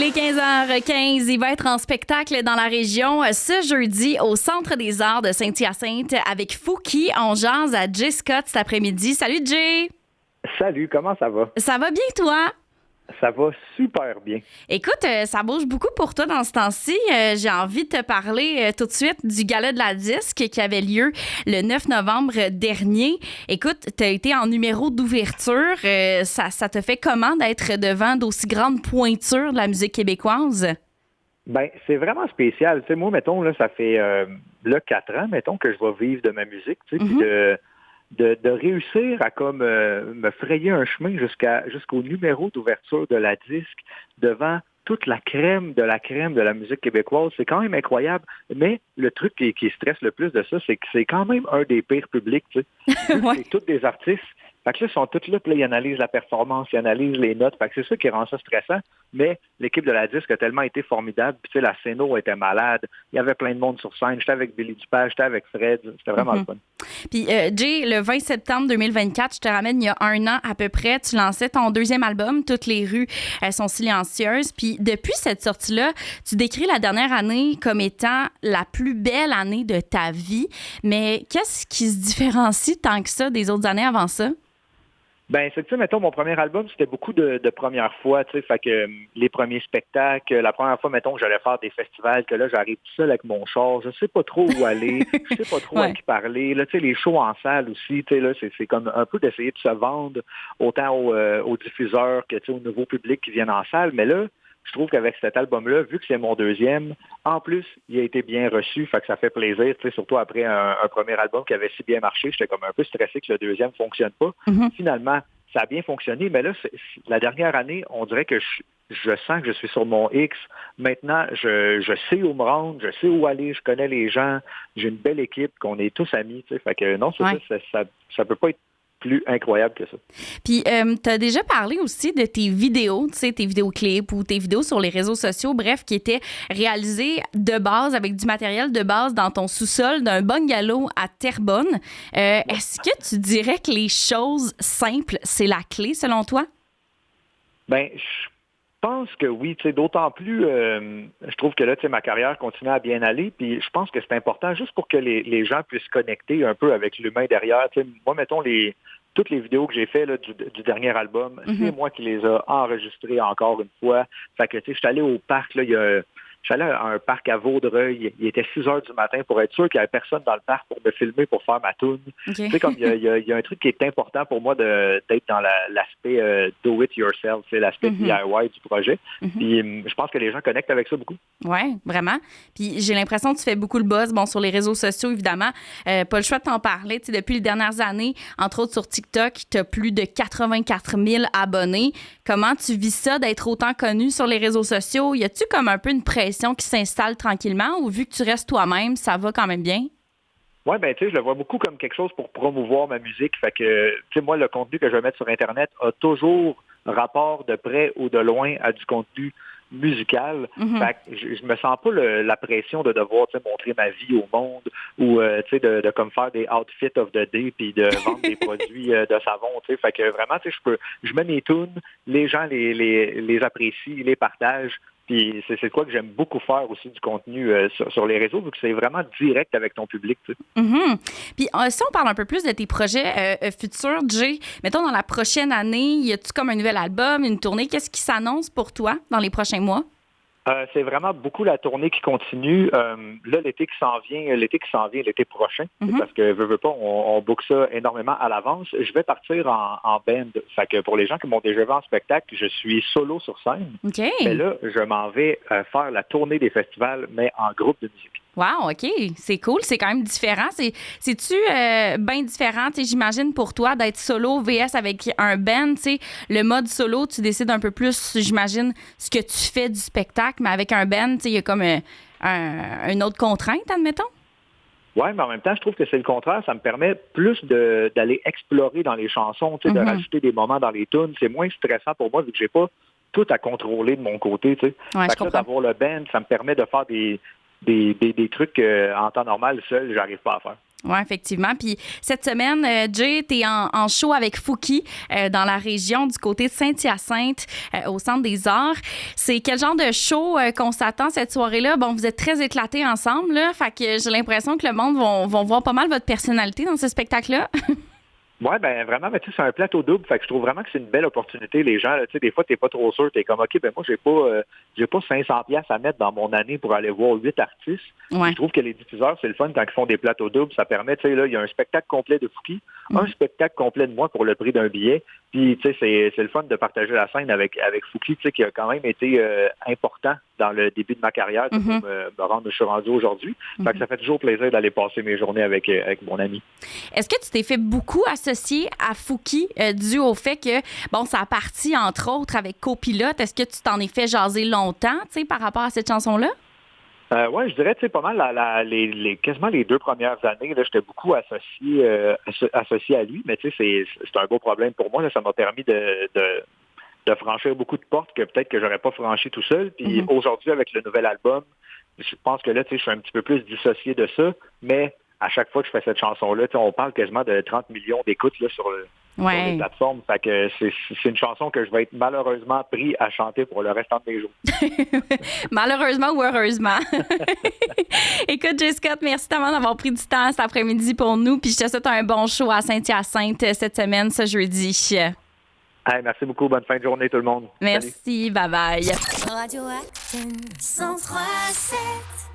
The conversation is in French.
est 15h15. Il va être en spectacle dans la région ce jeudi au Centre des Arts de Saint-Hyacinthe avec Fouki. On jase à Jay Scott cet après-midi. Salut Jay! Salut, comment ça va? Ça va bien toi? Ça va super bien. Écoute, ça bouge beaucoup pour toi dans ce temps-ci. J'ai envie de te parler tout de suite du Gala de la disque qui avait lieu le 9 novembre dernier. Écoute, tu as été en numéro d'ouverture. Ça te fait comment d'être devant d'aussi grandes pointures de la musique québécoise? Ben, c'est vraiment spécial. Tu sais, moi, mettons, là, ça fait 4 ans, mettons, que je vais vivre de ma musique, tu sais, puis de réussir à comme me frayer un chemin jusqu'au numéro d'ouverture de la disque devant toute la crème de la musique québécoise, c'est quand même incroyable. Mais le truc qui stresse le plus de ça, c'est que c'est quand même un des pires publics, tu sais. Ouais. C'est tous des artistes. Fait que là, ils sont tous là, puis là, ils analysent la performance, ils analysent les notes. Fait que c'est ça qui rend ça stressant. Mais l'équipe de la disque a tellement été formidable. Puis tu sais, la scéno était malade. Il y avait plein de monde sur scène. J'étais avec Billy Dupage, j'étais avec Fred. C'était vraiment le fun. Puis Jay, le 20 septembre 2024, je te ramène il y a un an à peu près, tu lançais ton deuxième album, Toutes les rues sont silencieuses. Puis depuis cette sortie-là, tu décris la dernière année comme étant la plus belle année de ta vie. Mais qu'est-ce qui se différencie tant que ça des autres années avant ça? Ben, c'est que, tu sais, mettons, mon premier album, c'était beaucoup de premières fois, tu sais, fait que les premiers spectacles, la première fois, mettons, que j'allais faire des festivals, que là, j'arrive tout seul avec mon char, je sais pas trop où aller, je sais pas trop à qui parler, là, tu sais, les shows en salle aussi, tu sais, là, c'est comme un peu d'essayer de se vendre autant aux diffuseurs que, tu sais, aux nouveaux publics qui viennent en salle, mais là, je trouve qu'avec cet album-là, vu que c'est mon deuxième, en plus, il a été bien reçu, fait que ça fait plaisir, tu sais, surtout après un premier album qui avait si bien marché, j'étais comme un peu stressé que le deuxième fonctionne pas. Finalement, ça a bien fonctionné, mais là, la dernière année, on dirait que je sens que je suis sur mon X. Maintenant, je sais où me rendre, je sais où aller, je connais les gens, j'ai une belle équipe, qu'on est tous amis, tu sais, fait que non, ça peut pas être plus incroyable que ça. Puis, tu as déjà parlé aussi de tes vidéos, tu sais, tes vidéoclips ou tes vidéos sur les réseaux sociaux, bref, qui étaient réalisées de base, avec du matériel de base dans ton sous-sol d'un bungalow à Terrebonne. Est-ce que tu dirais que les choses simples, c'est la clé, selon toi? Ben, je pense que oui, tu sais, d'autant plus, je trouve que là, tu sais, ma carrière continue à bien aller, puis je pense que c'est important juste pour que les gens puissent connecter un peu avec l'humain derrière. Tu sais, moi, mettons, toutes les vidéos que j'ai faites du dernier album, c'est moi qui les a enregistrées encore une fois. Fait que, tu sais, je suis allé au parc, là, je suis allé à un parc à Vaudreuil. Il était 6 heures du matin pour être sûr qu'il n'y avait personne dans le parc pour me filmer, pour faire ma toune. Okay. Tu sais, comme il y a un truc qui est important pour moi d'être dans l'aspect do it yourself, c'est l'aspect DIY du projet. Puis je pense que les gens connectent avec ça beaucoup. Oui, vraiment. Puis j'ai l'impression que tu fais beaucoup le buzz, sur les réseaux sociaux, évidemment. Pas le choix de t'en parler. Tu sais, depuis les dernières années, entre autres sur TikTok, tu as plus de 84 000 abonnés. Comment tu vis ça d'être autant connu sur les réseaux sociaux? Y a-tu comme un peu une pression qui s'installe tranquillement ou vu que tu restes toi-même, ça va quand même bien? Oui, ben tu sais, je le vois beaucoup comme quelque chose pour promouvoir ma musique. Fait que, tu sais, moi, le contenu que je vais mettre sur Internet a toujours rapport de près ou de loin à du contenu musical. Fait que je me sens pas la pression de devoir, tu sais, montrer ma vie au monde ou, tu sais, de comme faire des outfits of the day puis de vendre des produits de savon, tu sais. Fait que vraiment, tu sais, je mets mes tunes, les gens les apprécient, les partagent. Puis c'est quoi que j'aime beaucoup faire aussi du contenu sur les réseaux, vu que c'est vraiment direct avec ton public. Tu sais. Puis si on parle un peu plus de tes projets futurs, Jay, mettons dans la prochaine année, y a-tu comme un nouvel album, une tournée? Qu'est-ce qui s'annonce pour toi dans les prochains mois? C'est vraiment beaucoup la tournée qui continue. Là, l'été qui s'en vient, l'été prochain, parce que veux pas, on book ça énormément à l'avance. Je vais partir en band. Fait que pour les gens qui m'ont déjà vu en spectacle, je suis solo sur scène. Okay. Mais là, je m'en vais faire la tournée des festivals, mais en groupe de musique. Wow, OK. C'est cool. C'est quand même différent. C'est-tu bien différent, j'imagine, pour toi, d'être solo VS avec un band? Le mode solo, tu décides un peu plus, j'imagine, ce que tu fais du spectacle, mais avec un band, il y a comme une autre contrainte, admettons? Oui, mais en même temps, je trouve que c'est le contraire. Ça me permet plus d'aller explorer dans les chansons, de rajouter des moments dans les tunes. C'est moins stressant pour moi vu que j'ai pas tout à contrôler de mon côté. Ouais, fait que là, d'avoir le band, ça me permet de faire des trucs en temps normal, seul, j'arrive pas à faire. Oui, effectivement. Puis cette semaine, Jay, tu es en show avec Fouki dans la région du côté de Saint-Hyacinthe, au Centre des Arts. C'est quel genre de show qu'on s'attend cette soirée-là? Bon, vous êtes très éclatés ensemble, là, fait que j'ai l'impression que le monde vont voir pas mal votre personnalité dans ce spectacle-là. Ouais, ben vraiment, mais tu sais, c'est un plateau double, fait que je trouve vraiment que c'est une belle opportunité. Les gens, tu sais, des fois, t'es pas trop sûr, t'es comme, OK, ben moi, j'ai pas 500 piastres à mettre dans mon année pour aller voir 8 artistes. Ouais. Je trouve que les diffuseurs, c'est le fun quand ils font des plateaux doubles, ça permet, tu sais, là, il y a un spectacle complet de Fouki, un spectacle complet de moi pour le prix d'un billet, puis, tu sais, c'est le fun de partager la scène avec Fouki, tu sais, qui a quand même été important dans le début de ma carrière pour me rendre où je suis rendu aujourd'hui. Fait que ça fait toujours plaisir d'aller passer mes journées avec mon ami. Est-ce que tu t'es fait beaucoup associer à Fouki dû au fait que, bon, ça a parti, entre autres, avec Copilote. Est-ce que tu t'en es fait jaser longtemps, tu sais, par rapport à cette chanson-là? Oui, je dirais, tu sais, pas mal quasiment les 2 premières années, là, j'étais beaucoup associé à lui, mais tu sais, c'est un beau problème pour moi. Là, ça m'a permis de franchir beaucoup de portes que peut-être que j'aurais pas franchi tout seul. Puis aujourd'hui, avec le nouvel album, je pense que là, tu sais, je suis un petit peu plus dissocié de ça, mais à chaque fois que je fais cette chanson-là, tu sais, on parle quasiment de 30 millions d'écoutes là, sur les plateformes. Fait que c'est une chanson que je vais être malheureusement pris à chanter pour le restant de mes jours. Malheureusement ou heureusement. Écoute, Jay Scott, merci tellement d'avoir pris du temps cet après-midi pour nous. Puis je te souhaite un bon show à Saint-Hyacinthe cette semaine, ce jeudi. Hey, merci beaucoup. Bonne fin de journée, tout le monde. Merci. Salut. Bye-bye. Radio Acton 103.7